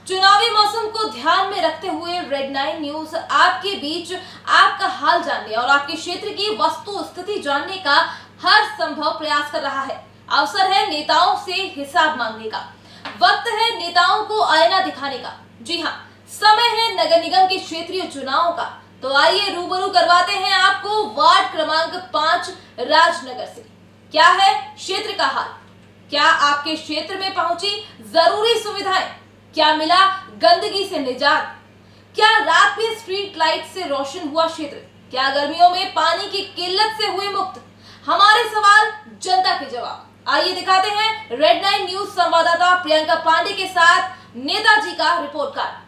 चुनावी मौसम को ध्यान में रखते हुए रेड 9 न्यूज आपके बीच आपका हाल जानने और आपके क्षेत्र की वस्तु स्थिति जानने का हर संभव प्रयास कर रहा है। अवसर है नेताओं से हिसाब मांगने का, वक्त है नेताओं को आईना दिखाने का। जी हाँ, समय है नगर निगम के क्षेत्रीय चुनाव का। तो आइए रूबरू करवाते हैं आपको वार्ड क्रमांक 5 राजनगर से। क्या है क्षेत्र का हाल? क्या आपके क्षेत्र में पहुंची जरूरी सुविधाएं? क्या मिला गंदगी से निजात? क्या रात में स्ट्रीट लाइट से रोशन हुआ क्षेत्र? क्या गर्मियों में पानी की किल्लत से हुए मुक्त? हमारे सवाल, जनता के जवाब। आइए दिखाते हैं रेड 9 न्यूज संवाददाता प्रियंका पांडे के साथ नेताजी का रिपोर्ट कार्ड।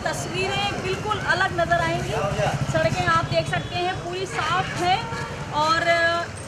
तस्वीरें बिल्कुल अलग नज़र आएंगी। सड़कें आप देख सकते हैं पूरी साफ है और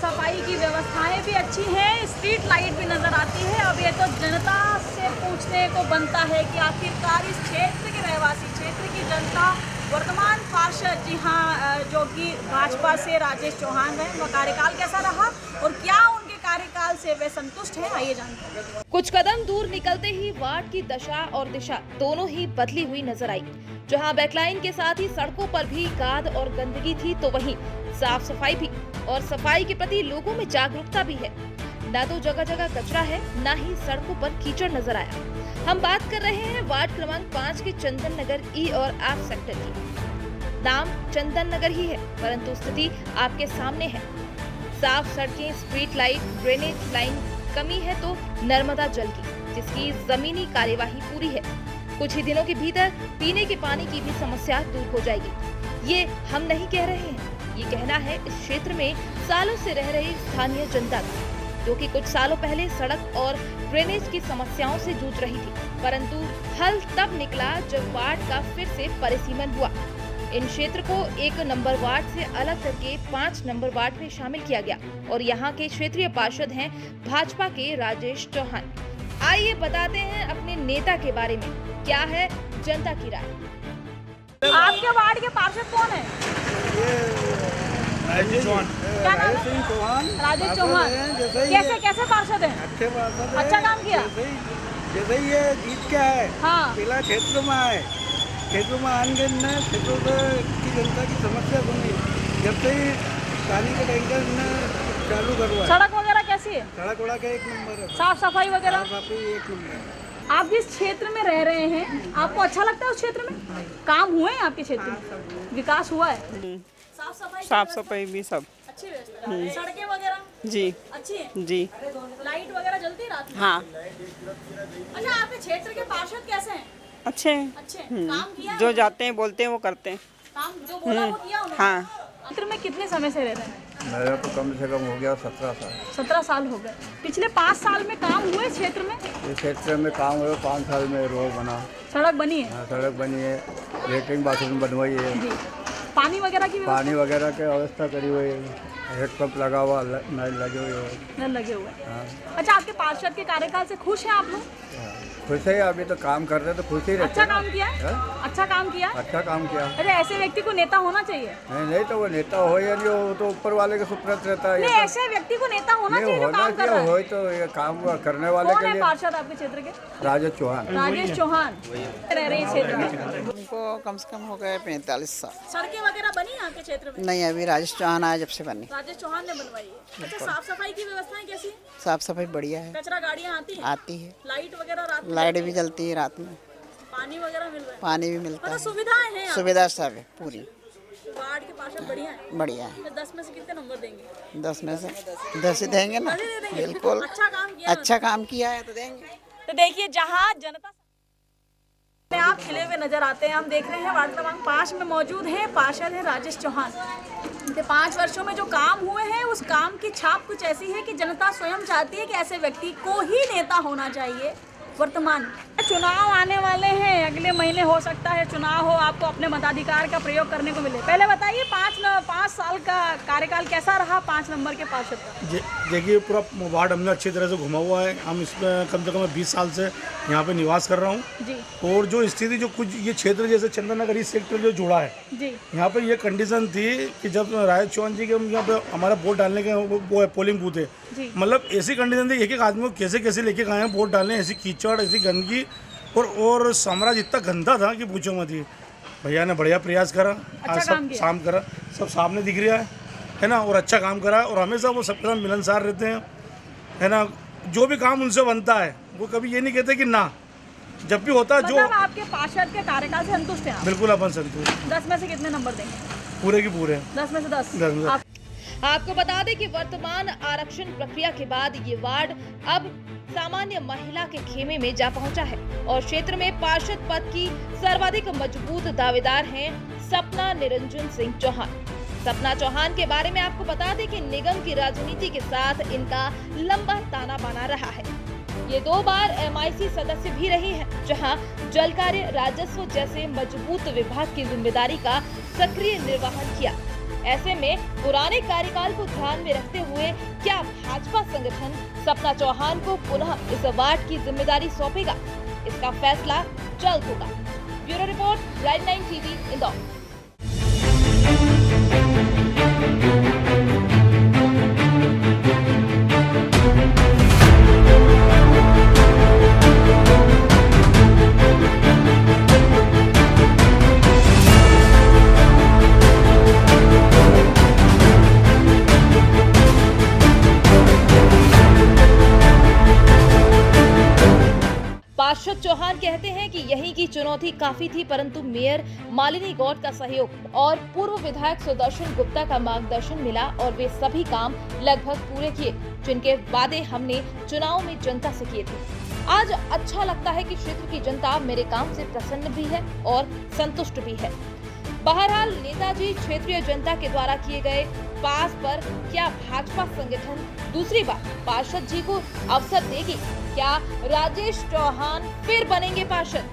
सफाई की व्यवस्थाएं भी अच्छी हैं। स्ट्रीट लाइट भी नज़र आती है। अब ये तो जनता से पूछने को बनता है कि आखिरकार इस क्षेत्र के रहवासी, क्षेत्र की जनता, वर्तमान पार्षद जी हाँ जो कि भाजपा से राजेश चौहान है, वह कार्यकाल कैसा रहा और क्या उनके कार्यकाल से वे संतुष्ट हैं, आइए जानते हैं। कुछ कदम दूर निकलते ही वार्ड की दशा और दिशा दोनों ही बदली हुई नजर आई। जहां बैकलाइन के साथ ही सड़कों पर भी गाद और गंदगी थी, तो वहीं साफ सफाई भी और सफाई के प्रति लोगों में जागरूकता भी है। न तो जगह जगह कचरा है, न ही सड़कों पर कीचड़ नजर आया। हम बात कर रहे हैं वार्ड क्रमांक 5 के चंदन नगर ई और एफ सेक्टर की। नाम चंदन नगर ही है, परंतु स्थिति आपके सामने है। साफ सड़कें, स्ट्रीट लाइट, ड्रेनेज लाइन, कमी है तो नर्मदा जल की, जिसकी जमीनी कार्यवाही पूरी है। कुछ ही दिनों के भीतर पीने के पानी की भी समस्या दूर हो जाएगी। ये हम नहीं कह रहे हैं, ये कहना है इस क्षेत्र में सालों से रह रही स्थानीय जनता का, जो कि कुछ सालों पहले सड़क और ड्रेनेज की समस्याओं से जूझ रही थी। परंतु हल तब निकला जब वार्ड का फिर से परिसीमन हुआ। इन क्षेत्र को 1 नंबर वार्ड से अलग करके 5 नंबर वार्ड में शामिल किया गया और यहाँ के क्षेत्रीय पार्षद हैं भाजपा के राजेश चौहान। आइए बताते हैं अपने नेता के बारे में, क्या है जनता की राय। आपके वार्ड के पार्षद कौन है? राजेश चौहान। क्या नाम है? राजेश चौहान। कैसे कैसे पार्षद हैं? अच्छे पार्षद हैं। अच्छा काम किया। जैसे ये जीत के आए, हाँ। पहला क्षेत्र में आए, क्षेत्रों में आएंगे न क्षेत्रों की जनता की समस्या सुनी। जब से ही पानी के टैंकर ने चालू करवाया। सड़क वगैरह कैसी है? सड़क वड़ा का 1 नंबर है। साफ सफाई वगैरह? साफ सफाई 1 नंबर है। आप जिस क्षेत्र में रह रहे हैं, आपको अच्छा लगता है उस क्षेत्र में? काम हुए हैं आपके क्षेत्र में? विकास हुआ है? साफ सफाई भी सब अच्छी व्यवस्था है। सड़कें वगैरह जी अच्छी है? जी। लाइट वगैरह जलती है रात में? हाँ अच्छा, आपके क्षेत्र के पार्षद कैसे हैं? अच्छे हैं। अच्छे हैं। काम किया है? जो जाते हैं बोलते हैं वो करते हैं। काम जो बोला वो किया उन्होंने? हाँ। क्षेत्र में कितने समय से रह रहे हैं? मेरा तो कम से कम हो गया 17 साल। 17 साल हो गए। पिछले 5 साल में काम हुए क्षेत्र में? इस क्षेत्र में काम हुआ 5 साल में रोड बना, सड़क बनी है? सड़क बनी है, लेटरिन बाथरूम बनवाई है, जी। पानी वगैरह की पानी वगैरह की व्यवस्था करी हुई है, हेडपम्प लगा हुआ, नल लगे हुए हैं। नल लगे हुए हैं। हाँ। अच्छा, आपके पार्षद के कार्यकाल से खुश हैं आप लोग? खुश है, अभी तो काम कर रहे तो खुश ही रहते अच्छा हैं। काम किया है? अच्छा काम किया है? अच्छा काम किया। अरे ऐसे व्यक्ति को नेता होना चाहिए। नहीं तो वो नेता हो या नहीं हो, वो तो ऊपर वाले के सुप्रत रहता है। नहीं, ऐसे व्यक्ति को नेता होना चाहिए जो होना काम कर रहा चाहिए, है। हो तो ये काम करने वाले कौन के है लिए। पार्षद आपके क्षेत्र के? राजेश चौहान। राजेश चौहान रह रहे हैं क्षेत्र में। उनको कम से कम हो गए 45 साल। सड़कें वगैरह बनी है आपके क्षेत्र में? नहीं, अभी राजेश चौहान आया जब से बनी। राजेश चौहान ने बनवाई है। अच्छा, साफ सफाई की व्यवस्थाएं कैसी है? साफ सफाई बढ़िया है। कचरा गाड़ियाँ आती हैं? आती है। लाइट वगैरह रात में? लाइट भी जलती है रात में। पानी वगैरह मिल रहा है? पानी भी मिलता मतलब है। सुविधाएं हैं? सुविधा सब है पूरी। वार्ड के पार्षद बढ़िया है? बढ़िया है। तो 10 में से कितने नंबर देंगे? 10 में से 10 ही देंगे ना। 10 ही दे देंगे? बिल्कुल। अच्छा काम किया। अच्छा काम किया है तो देंगे। तो देखिए, जहाँ जनता में आप खिले हुए नजर आते हैं। हम देख रहे हैं वार्ड क्रमांक 5 में मौजूद है पार्षद है राजेश चौहान। बीते 5 वर्षों में जो काम हुए हैं उस काम की छाप कुछ ऐसी है कि जनता स्वयं चाहती है कि ऐसे व्यक्ति को ही नेता होना चाहिए। वर्तमान चुनाव आने वाले हैं, अगले महीने हो सकता है चुनाव हो, आपको अपने मताधिकार का प्रयोग करने को मिले। पहले बताइए 5 साल का कार्यकाल कैसा रहा 5 नंबर के पार्षद का? देखिए, पूरा वार्ड हमने अच्छी तरह से घुमा हुआ है। हम इसमें कम से कम 20 साल से यहाँ पे निवास कर रहा हूँ जी। और जो स्थिति जो कुछ ये क्षेत्र जैसे चंदन नगर इस सेक्टर जो जुड़ा है जी, यहाँ पर ये कंडीशन थी कि जब राय चौहान जी के यहाँ पे हमारा वोट डालने के वो है पोलिंग बूथ है, मतलब ऐसी कंडीशन थी एक एक आदमी को कैसे कैसे लेके गए हैं वोट डालने, ऐसी कीचड़ ऐसी गंदगी और साम्राज्य इतना गंदा था कि पूछो मत। ही भैया ने बढ़िया प्रयास करा, आज सब काम करा, सब सामने दिख रहा है ना, और अच्छा काम करा और हमेशा वो सबके साथ मिलनसार रहते हैं, है ना। जो भी काम उनसे बनता है वो कभी ये नहीं कहते कि ना, जब भी होता है मतलब आपके पार्षद के कार्यकाल से संतुष्ट हैं आप? बिल्कुल अपन संतुष्ट। 10 में से कितने नंबर देंगे? पूरे की पूरे 10 में से 10। 10 में से। आपको बता दें कि वर्तमान आरक्षण प्रक्रिया के बाद ये वार्ड अब सामान्य महिला के खेमे में जा पहुंचा है और क्षेत्र में पार्षद पद की सर्वाधिक मजबूत दावेदार हैं सपना निरंजन सिंह चौहान। सपना चौहान के बारे में आपको बता दें कि निगम की राजनीति के साथ इनका लंबा ताना बाना रहा है। ये 2 बार MIC सदस्य भी रही हैं, जहां जल कार्य, राजस्व जैसे मजबूत विभाग की जिम्मेदारी का सक्रिय निर्वहन किया। ऐसे में पुराने कार्यकाल को ध्यान में रखते हुए क्या भाजपा संगठन सपना चौहान को पुनः इस वार्ड की जिम्मेदारी सौंपेगा, इसका फैसला जल्द होगा। Bureau report, right 9 TV, Indore. पार्षद चौहान कहते हैं कि यहीं की चुनौती काफी थी, परंतु मेयर मालिनी गौड़ का सहयोग और पूर्व विधायक सुदर्शन गुप्ता का मार्गदर्शन मिला और वे सभी काम लगभग पूरे किए जिनके वादे हमने चुनाव में जनता से किए थे। आज अच्छा लगता है कि क्षेत्र की जनता मेरे काम से प्रसन्न भी है और संतुष्ट भी है। बहरहाल नेताजी क्षेत्रीय जनता के द्वारा किए गए पास पर क्या भाजपा संगठन दूसरी बार पार्षद जी को अवसर देगी? क्या राजेश चौहान फिर बनेंगे पार्षद?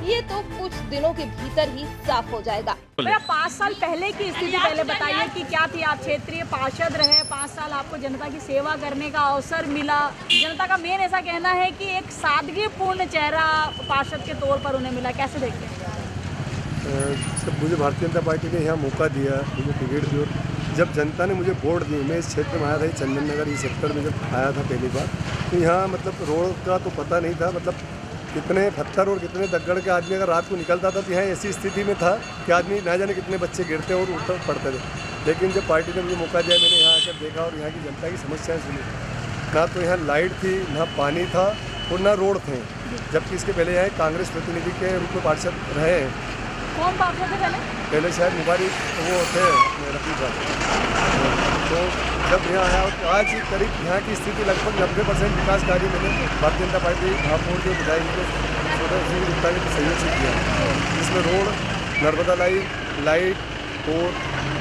ये तो कुछ दिनों के भीतर ही साफ हो जाएगा। भैया 5 साल पहले की स्थिति पहले बताइए कि क्या थी? आप क्षेत्रीय पार्षद रहे, 5 साल आपको जनता की सेवा करने का अवसर मिला। जनता का मेन ऐसा कहना है कि एक सादगीपूर्ण चेहरा पार्षद के तौर पर उन्हें मिला, कैसे देखते हैं? सब मुझे भारतीय जनता पार्टी ने यहाँ मौका दिया, मुझे टिकट दी और जब जनता ने मुझे वोट दी, मैं इस क्षेत्र में आया था, चंदन नगर इस सेक्टर में जब आया था पहली बार, तो यहाँ मतलब रोड का तो पता नहीं था, मतलब कितने पत्थर और कितने दग्गड़ के आदमी अगर रात को निकलता था तो यहाँ ऐसी स्थिति में था कि आदमी ना जाने कितने बच्चे गिरते और उठ पड़ते थे। लेकिन जब पार्टी ने मुझे मौका दिया, मैंने यहाँ आकर देखा और यहाँ की जनता की समस्याएं सुनी। ना तो यहाँ लाइट थी, ना पानी था और ना रोड थे, जबकि इसके पहले यहाँ कांग्रेस प्रतिनिधि के रूप में पार्षद रहे हैं। कौन पार्षद थे पहले शायद मुबारक वो थे रफीक साहब। तो जब यहाँ आया तो आज करीब यहाँ की स्थिति लगभग 90% विकास कार्य मैंने भारतीय जनता पार्टी महापौर के विधायक को सुदर्शन गुप्ता के सहयोग से किया, जिसमें रोड, नर्मदा लाइट और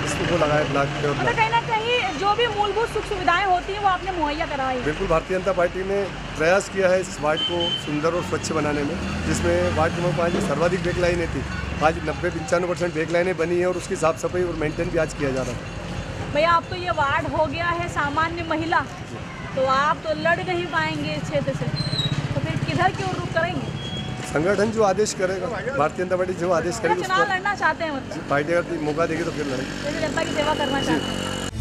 इसको लगाए ब्लॉक के। मतलब कहीं ना कहीं जो भी मूलभूत सुख सुविधाएं होती हैं वो आपने मुहैया कराई। बिल्कुल, भारतीय जनता पार्टी ने प्रयास किया है इस वार्ड को सुंदर और स्वच्छ बनाने में, जिसमें वार्ड नंबर 5 में सर्वाधिक बैक लाइनें थी। आज 90-95% बैक लाइनें बनी है और उसकी साफ सफाई और मेंटेन भी आज किया जा रहा है। भैया अब तो ये वार्ड हो गया है सामान्य महिला, तो आप तो लड़ नहीं पाएंगे इस क्षेत्र से, तो फिर किधर की ओर रुख करेंगे? संगठन जो आदेश करेगा, भारतीय जनता पार्टी जो आदेश करेगी चुनाव लड़ना चाहते हैं, मतलब पार्टी अगर मौका देगी तो फिर लड़ेंगे। जनता की सेवा करना चाहते हैं।